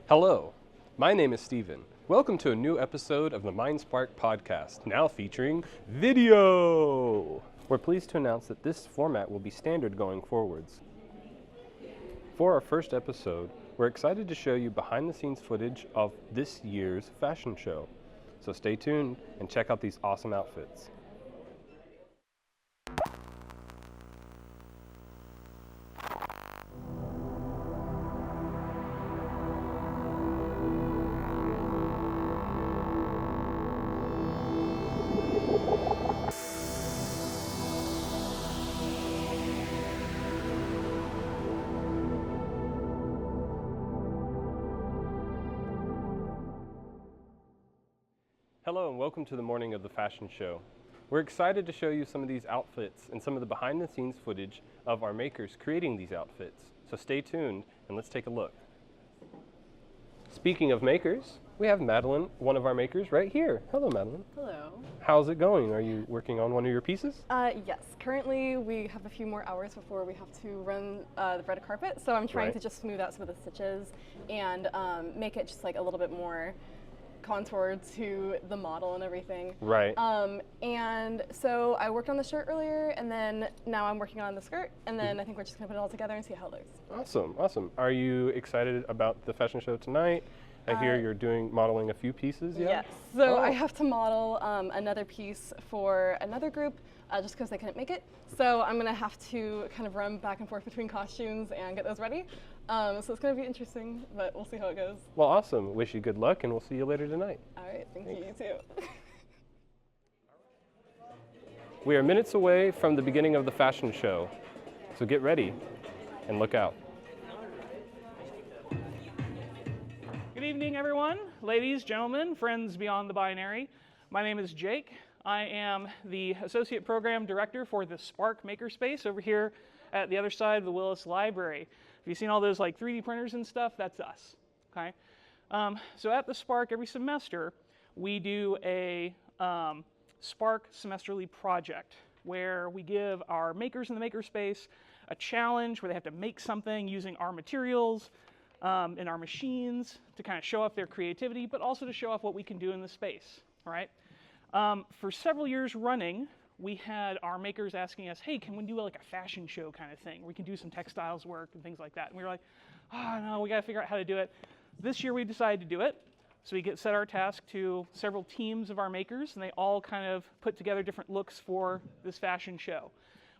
Hello, my name is Steven. Welcome to a new episode of the MindSpark podcast, now featuring video. We're pleased to announce that this format will be standard going forwards. For our first episode, we're excited to show you behind the scenes footage of this year's fashion show. So stay tuned and check out these awesome outfits. Hello and welcome to the morning of the fashion show. We're excited to show you some of these outfits and some of the behind the scenes footage of our makers creating these outfits. So stay tuned and let's take a look. Speaking of makers, we have Madeline, one of our makers, right here. Hello, Madeline. Hello. How's it going? Are you working on one of your pieces? Yes. Currently, we have a few more hours before we have to run the red carpet, so I'm trying to just smooth out some of the stitches and make it just like a little bit more contoured to the model and everything. Right. And so I worked on the shirt earlier, and then now I'm working on the skirt, and then I think we're just gonna put it all together and see how it looks. Awesome, awesome. Are you excited about the fashion show tonight? I hear you're modeling a few pieces, yeah? Yes. So I have to model another piece for another group just because they couldn't make it. So I'm gonna have to kind of run back and forth between costumes and get those ready. So it's gonna be interesting, but we'll see how it goes. Well, awesome. Wish you good luck and we'll see you later tonight. All right, thank you, you too. We are minutes away from the beginning of the fashion show, so get ready and look out. Good evening, everyone. Ladies, gentlemen, friends beyond the binary. My name is Jake. I am the Associate Program Director for the Spark Makerspace over here at the other side of the Willis Library. If you've seen all those like 3D printers and stuff, that's us, okay? So at the Spark, every semester, we do a Spark semesterly project where we give our makers in the makerspace a challenge where they have to make something using our materials and our machines to kind of show off their creativity, but also to show off what we can do in the space, all right? For several years running, we had our makers asking us, hey, can we do like a fashion show kind of thing? We can do some textiles work and things like that. And we were like, oh no, we gotta figure out how to do it. This year we decided to do it. So we set our task to several teams of our makers, and they all kind of put together different looks for this fashion show.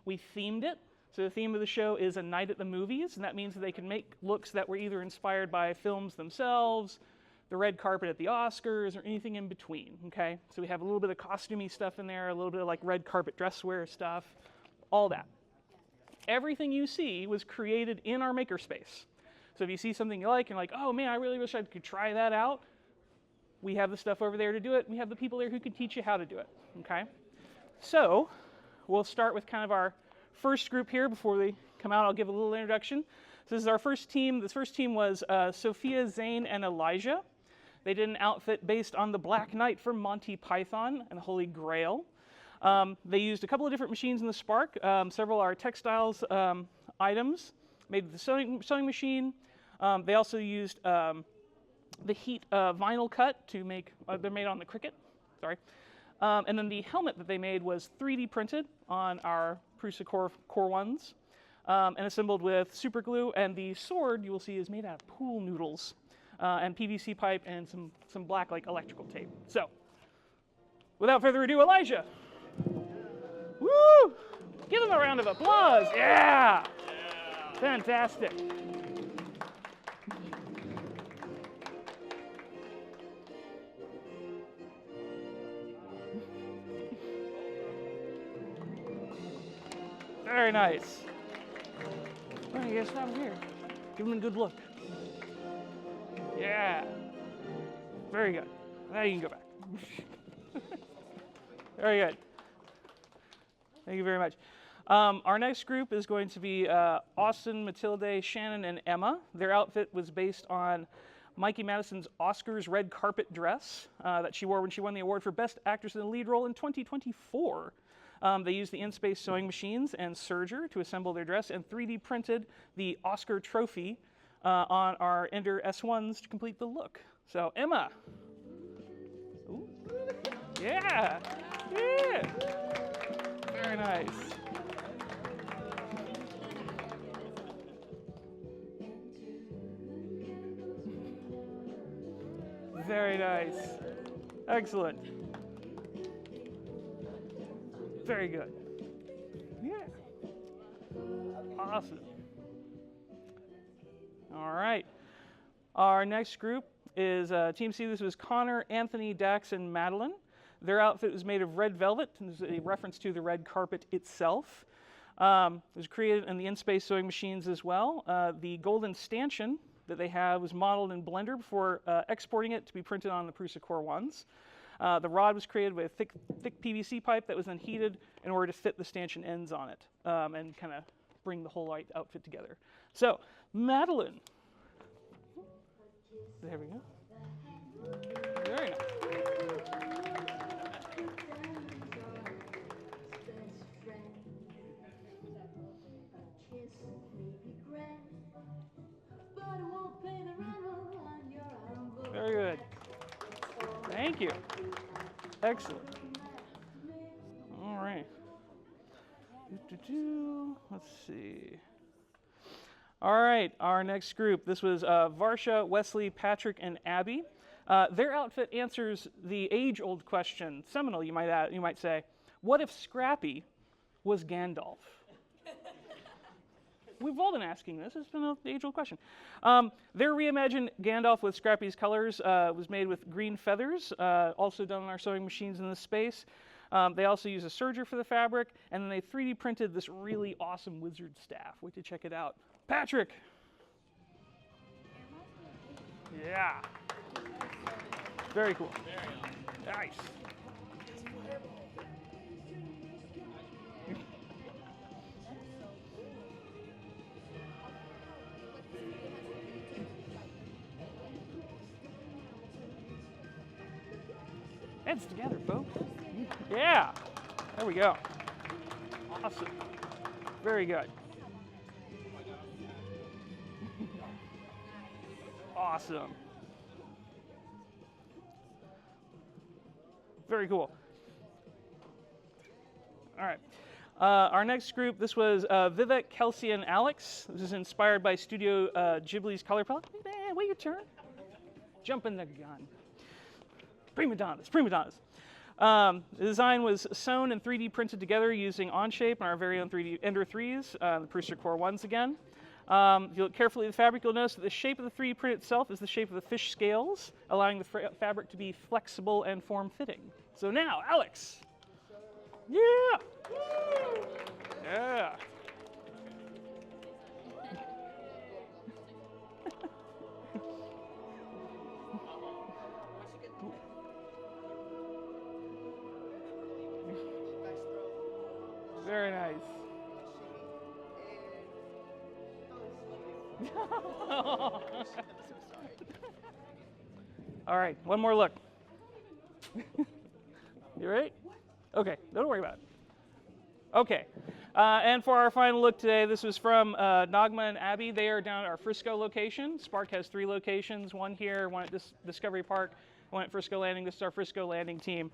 We themed it. So the theme of the show is a night at the movies, and that means that they can make looks that were either inspired by films themselves, the red carpet at the Oscars, or anything in between, okay? So we have a little bit of costumey stuff in there, a little bit of like red carpet dress wear stuff, all that. Everything you see was created in our makerspace. So if you see something you like, and you're like, oh man, I really wish I could try that out, we have the stuff over there to do it. We have the people there who can teach you how to do it, okay? So we'll start with kind of our first group here. Before they come out, I'll give a little introduction. So this is our first team. This first team was Sophia, Zane, and Elijah. They did an outfit based on the Black Knight from Monty Python and the Holy Grail. They used a couple of different machines in the Spark. Several are textiles items made with the sewing machine. They also used the heat vinyl cut to make, they're made on the Cricut, sorry. And then the helmet that they made was 3D printed on our Prusa Core 1s and assembled with super glue. And the sword you will see is made out of pool noodles and PVC pipe and some black like electrical tape. So, without further ado, Elijah. Woo! Give him a round of applause. Yeah! Fantastic. Very nice. Why don't you guys stop here? Give him a good look. Yeah. Very good. Now you can go back. Very good. Thank you very much. Our next group is going to be Austin, Matilde, Shannon, and Emma. Their outfit was based on Mikey Madison's Oscars red carpet dress that she wore when she won the award for Best Actress in the Lead Role in 2024. They used the in-space sewing machines and serger to assemble their dress and 3D printed the Oscar trophy on our Ender S1s to complete the look. So Emma. Ooh. Yeah. Yeah. Very nice. Very nice. Excellent. Very good. Yeah. Awesome. All right. Our next group is Team C. This was Connor, Anthony, Dax, and Madeline. Their outfit was made of red velvet, and there's a reference to the red carpet itself. It was created in the in-space sewing machines as well. The golden stanchion that they have was modeled in Blender before exporting it to be printed on the Prusa Core 1s. The rod was created with a thick PVC pipe that was then heated in order to fit the stanchion ends on it and kind of bring the whole outfit together. So, Madeline. There we go. Very nice. Very good. Thank you. Excellent. All right. Let's see. All right, our next group. This was Varsha, Wesley, Patrick, and Abby. Their outfit answers the age-old question, seminal, you might say. What if Scrappy was Gandalf? We've all been asking this. It's been an age-old question. Their reimagined Gandalf with Scrappy's colors was made with green feathers, also done on our sewing machines in this space. They also use a serger for the fabric, and then they 3D printed this really awesome wizard staff. Wait to check it out. Patrick! Yeah. Very cool. Nice. Heads together, folks. Yeah. There we go. Awesome. Very good. Awesome. Very cool. All right. Our next group, this was Vivek, Kelsey, and Alex. This is inspired by Studio Ghibli's color palette. Wait your turn. Jumping the gun. Prima donnas, prima donnas. The design was sewn and 3D printed together using Onshape and our very own 3D Ender 3s, the Prusa Core 1s again. If you look carefully at the fabric, you'll notice that the shape of the 3D print itself is the shape of the fish scales, allowing the fabric to be flexible and form-fitting. So now, Alex. Yeah. Yeah. Very nice. All right, one more look. You ready? Okay, don't worry about it. Okay, and for our final look today, this was from Nagma and Abby. They are down at our Frisco location. Spark has 3 locations, one here, one at Discovery Park, one at Frisco Landing. This is our Frisco Landing team.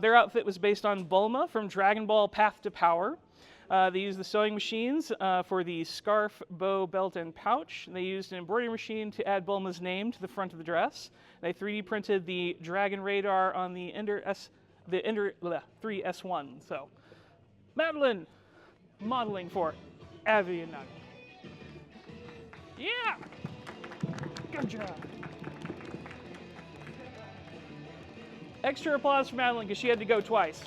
Their outfit was based on Bulma from Dragon Ball Path to Power. They used the sewing machines for the scarf, bow, belt, and pouch. They used an embroidery machine to add Bulma's name to the front of the dress. They 3D printed the Dragon radar on the Ender 3 S1. So, Madeline, modeling for Abby and Nagma. Yeah! Good job. Extra applause for Madeline because she had to go twice.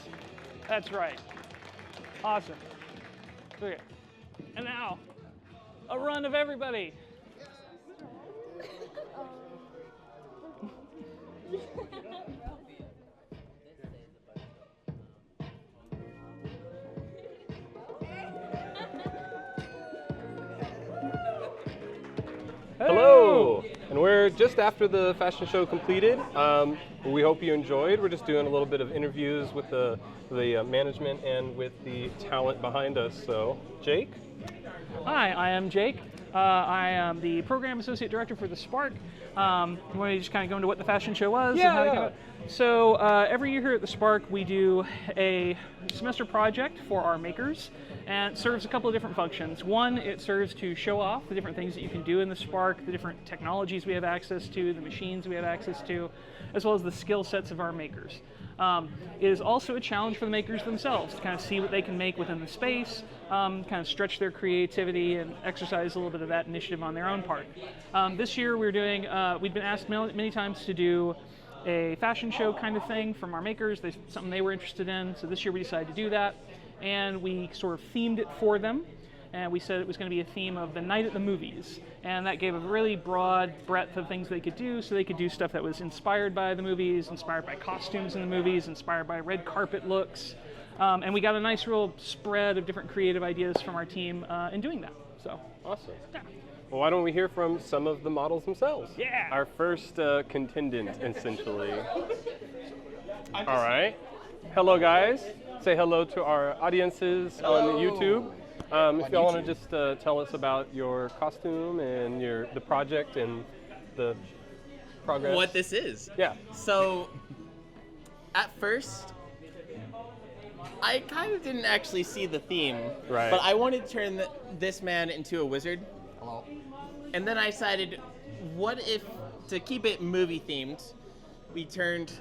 That's right. Awesome. Okay. And now, a run of everybody. Hello! And we're just after the fashion show completed. We hope you enjoyed. We're just doing a little bit of interviews with the management and with the talent behind us. So, Jake? Hi, I am Jake. I am the program associate director for the Spark. You want to just kind of go into what the fashion show was? Yeah, And how yeah. you got it? So every year here at the Spark, we do a semester project for our makers, and it serves a couple of different functions. One, it serves to show off the different things that you can do in the Spark, the different technologies we have access to, the machines we have access to, as well as the skill sets of our makers. It is also a challenge for the makers themselves to kind of see what they can make within the space, kind of stretch their creativity and exercise a little bit of that initiative on their own part. This year we've been asked many times to do a fashion show kind of thing from our makers, something they were interested in, so this year we decided to do that, and we sort of themed it for them. And we said it was going to be a theme of the night at the movies. And that gave a really broad breadth of things they could do. So they could do stuff that was inspired by the movies, inspired by costumes in the movies, inspired by red carpet looks. And we got a nice real spread of different creative ideas from our team in doing that. So Awesome. yeah. Well, why don't we hear from some of the models themselves? Yeah. Our first contingent, essentially. All right. Hello, guys. Say hello to our audiences on YouTube. If y'all want to just tell us about your costume and the project and the progress. What this is. Yeah. So, at first, I kind of didn't actually see the theme. Right. But I wanted to turn this man into a wizard. Hello. And then I decided, what if, to keep it movie themed, we turned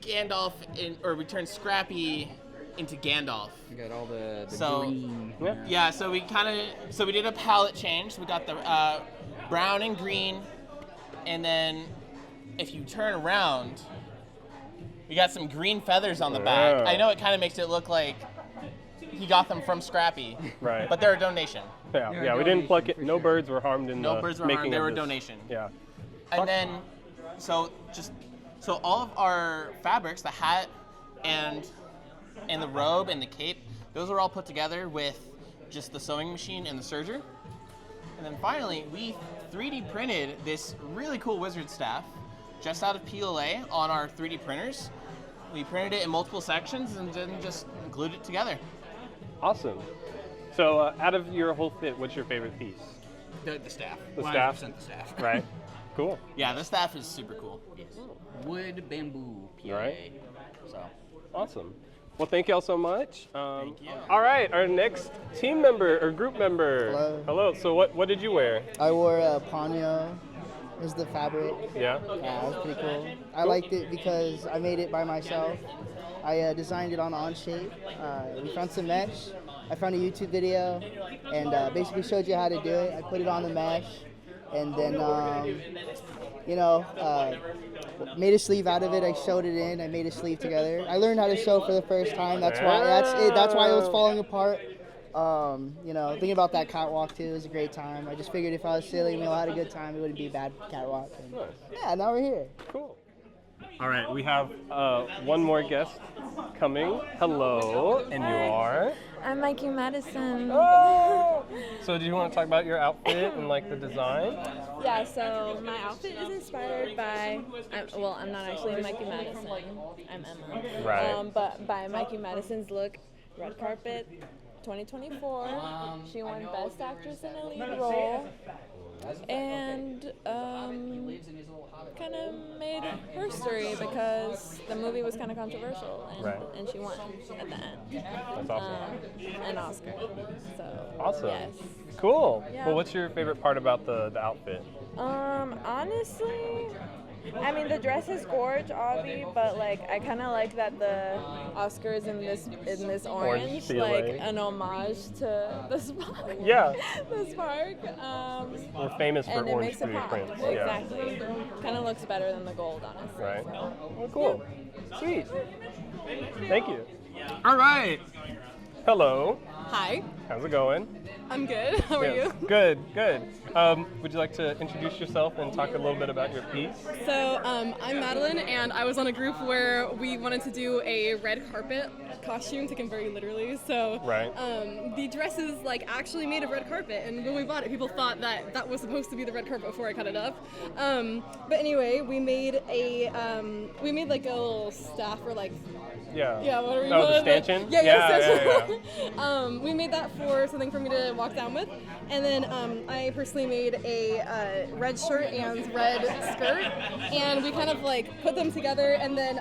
we turned Scrappy into Gandalf. You got all the So- green. Yeah, so we did a palette change. We got the brown and green, and then if you turn around, we got some green feathers on the back. Yeah. I know it kind of makes it look like he got them from Scrappy, Right. but they're a donation. Yeah, we didn't pluck it. No birds were harmed in No the birds were making harmed, they of were a this. donation. Yeah. And then, so all of our fabrics, the hat and the robe and the cape, those are all put together with just the sewing machine and the serger. And then finally, we 3D printed this really cool wizard staff just out of PLA on our 3D printers. We printed it in multiple sections and then just glued it together. Awesome. So out of your whole fit, what's your favorite piece? The staff. The staff? 100% the staff. Right. Cool. Yeah, the staff is super cool. Yes. Wood, bamboo, PLA. Right. So. Awesome. Well, thank y'all so much. Thank you. All right, our next team member or group member. Hello. So what did you wear? I wore a ponyo as the fabric. Yeah. Yeah, it was pretty cool. I liked it because I made it by myself. I designed it on Onshape. We found some mesh. I found a YouTube video and basically showed you how to do it. I put it on the mesh and then, made a sleeve out of it. I sewed it in. I made a sleeve together. I learned how to sew for the first time. That's why it was falling apart. Thinking about that catwalk too, it was a great time. I just figured if I was silly and we all had a good time, it wouldn't be a bad catwalk. And yeah, now we're here. Cool. All right, we have one more guest coming. Hello, and you are? I'm Mikey Madison. Oh! So do you want to talk about your outfit and like the design? Yeah, so my outfit is inspired by, I'm not actually Mikey Madison, I'm Emma. Right. But by Mikey Madison's look, Red Carpet 2024, she won Best Actress in a Lead Role, and kind of made her story because the movie was kind of controversial, and she won at the end. That's awesome. An Oscar. So Awesome. yes. Cool. Yeah. Well, what's your favorite part about the outfit? Honestly, I mean the dress is gorge, obvi, but like I kind of like that the Oscar is in this orange, like feeling. an homage to the Spark. Yeah. The Spark. We're famous for And it orange makes it 3D pop. prints. Exactly. Kind of looks better than the gold, honestly. Yeah. Right. So. Well, cool. Sweet. Thank you. All right. Hello. Hi, How's it going? I'm good. How are Yeah. you? Good, good. Would you like to introduce yourself and talk a little bit about your piece? So I'm Madeline, and I was on a group where we wanted to do a red carpet costume taken very literally. So Right. the dress is like actually made of red carpet, and when we bought it, people thought that that was supposed to be the red carpet before I cut it up. But anyway, we made like a little staff or like. Yeah. Yeah, what are we Oh, the calling it? stanchion? Yeah, Yeah. stanchion. We made that for something for me to walk down with. And then I personally made a red shirt and red skirt. And we kind of like put them together and then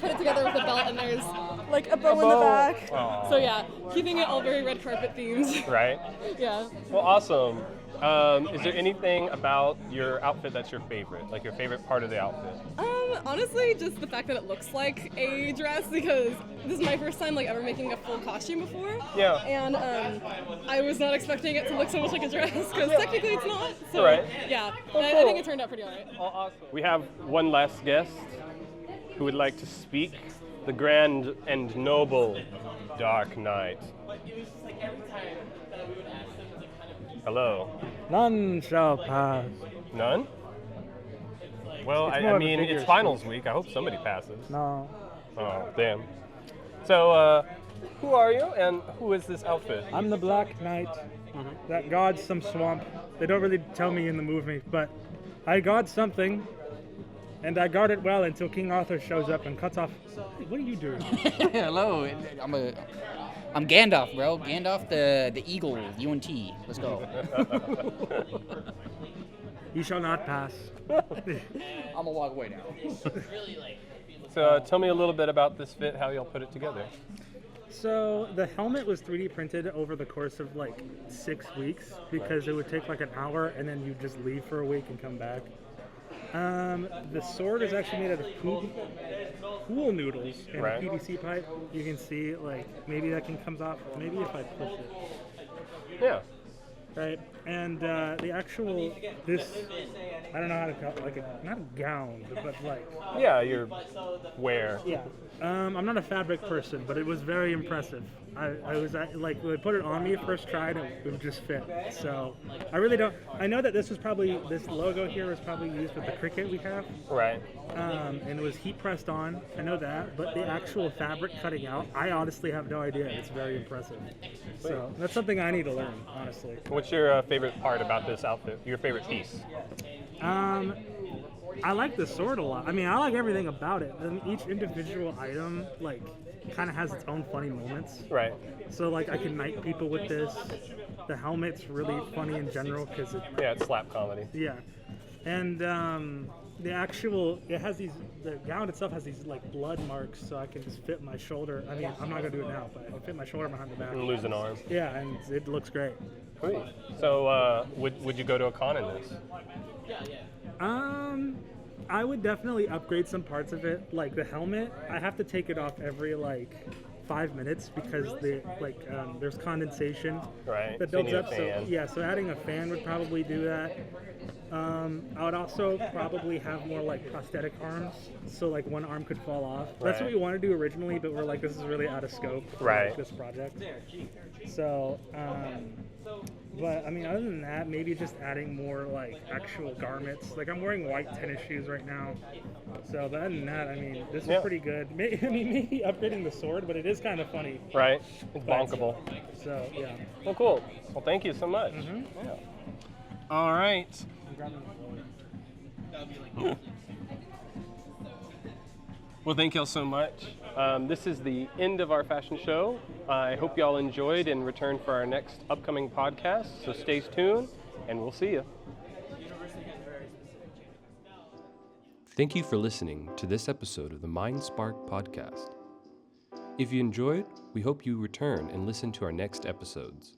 put it together with a belt, and there's like a bow in the bow. back. Aw. So yeah, keeping it all very red carpet themed. Right. Yeah. Well, awesome. Is there anything about your outfit that's your favorite? Like your favorite part of the outfit? Honestly, just the fact that it looks like a dress, because this is my first time like ever making a full costume before. Yeah. And I was not expecting it to look so much like a dress, because technically it's not. So Right. yeah, Well, I cool. think it turned out pretty alright. Awesome. We have one last guest who would like to speak. The grand and noble Dark Knight. Hello. None shall pass. None? Well, It's I more of a mean, figure it's of finals week. I hope somebody passes. No. Oh, damn. So, who are you and who is this outfit? I'm the Black Knight that guards some swamp. They don't really tell me in the movie, but I guard something, and I guard it well until King Arthur shows up and cuts off. What are you doing? Hello, I'm Gandalf, bro. Gandalf the eagle, UNT. Let's go. You shall not pass. I'm gonna walk away now. So, tell me a little bit about this fit, how y'all put it together. So the helmet was 3D printed over the course of like 6 weeks because it would take like an hour and then you just leave for a week and come back. The sword is actually made out of pool noodles and Right. a PVC pipe. You can see like maybe that can comes off. Maybe if I push it. Yeah. Right, and the actual I don't know how to call it, like not a gown, but like Yeah, your wear. yeah. I'm not a fabric person, but it was very impressive. I was like when I put it on me first tried, it would just fit. So I really don't. I know that this logo here was probably used with the cricket we have, Right. and it was heat pressed on. I know that, but the actual fabric cutting out, I honestly have no idea. It's very impressive. So that's something I need to learn, honestly. What's your favorite part about this outfit? Your favorite piece? I like the sword a lot. I mean, I like everything about it. And each individual item, like, kind of has its own funny moments. Right. So, like, I can knight people with this. The helmet's really funny in general because Yeah, it's slap comedy. yeah. And the gown itself has these, like, blood marks, so I can just fit my shoulder. I mean, I'm not going to do it now, but I can fit my shoulder behind the back. And lose an arm. Yeah, and it looks great. Sweet. So, would you go to a con in this? I would definitely upgrade some parts of it, like the helmet. I have to take it off every like 5 minutes because there's condensation Right. that So you builds need a up. So fan. yeah, so adding a fan would probably do that. I would also probably have more like prosthetic arms, so like one arm could fall off. That's what Right. we want to do originally, but we're like, this is really out of scope for Right. this project. So, but I mean, other than that, maybe just adding more like actual garments. Like I'm wearing white tennis shoes right now. So, but other than that, I mean, this is Yeah. pretty good. Maybe upgrading the sword, but it is kind of funny. Right. It's bonkable. So, yeah. Well, cool. Well, thank you so much. Mhm. Yeah. All right. Well, thank y'all so much. This is the end of our fashion show. I hope y'all enjoyed and return for our next upcoming podcast. So stay tuned, and we'll see you. Thank you for listening to this episode of the Mind Spark podcast. If you enjoyed, we hope you return and listen to our next episodes.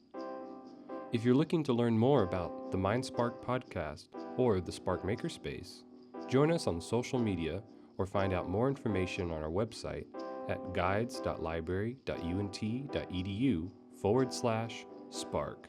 If you're looking to learn more about the Mind Spark podcast or the Spark Makerspace, join us on social media or find out more information on our website at guides.library.unt.edu/spark.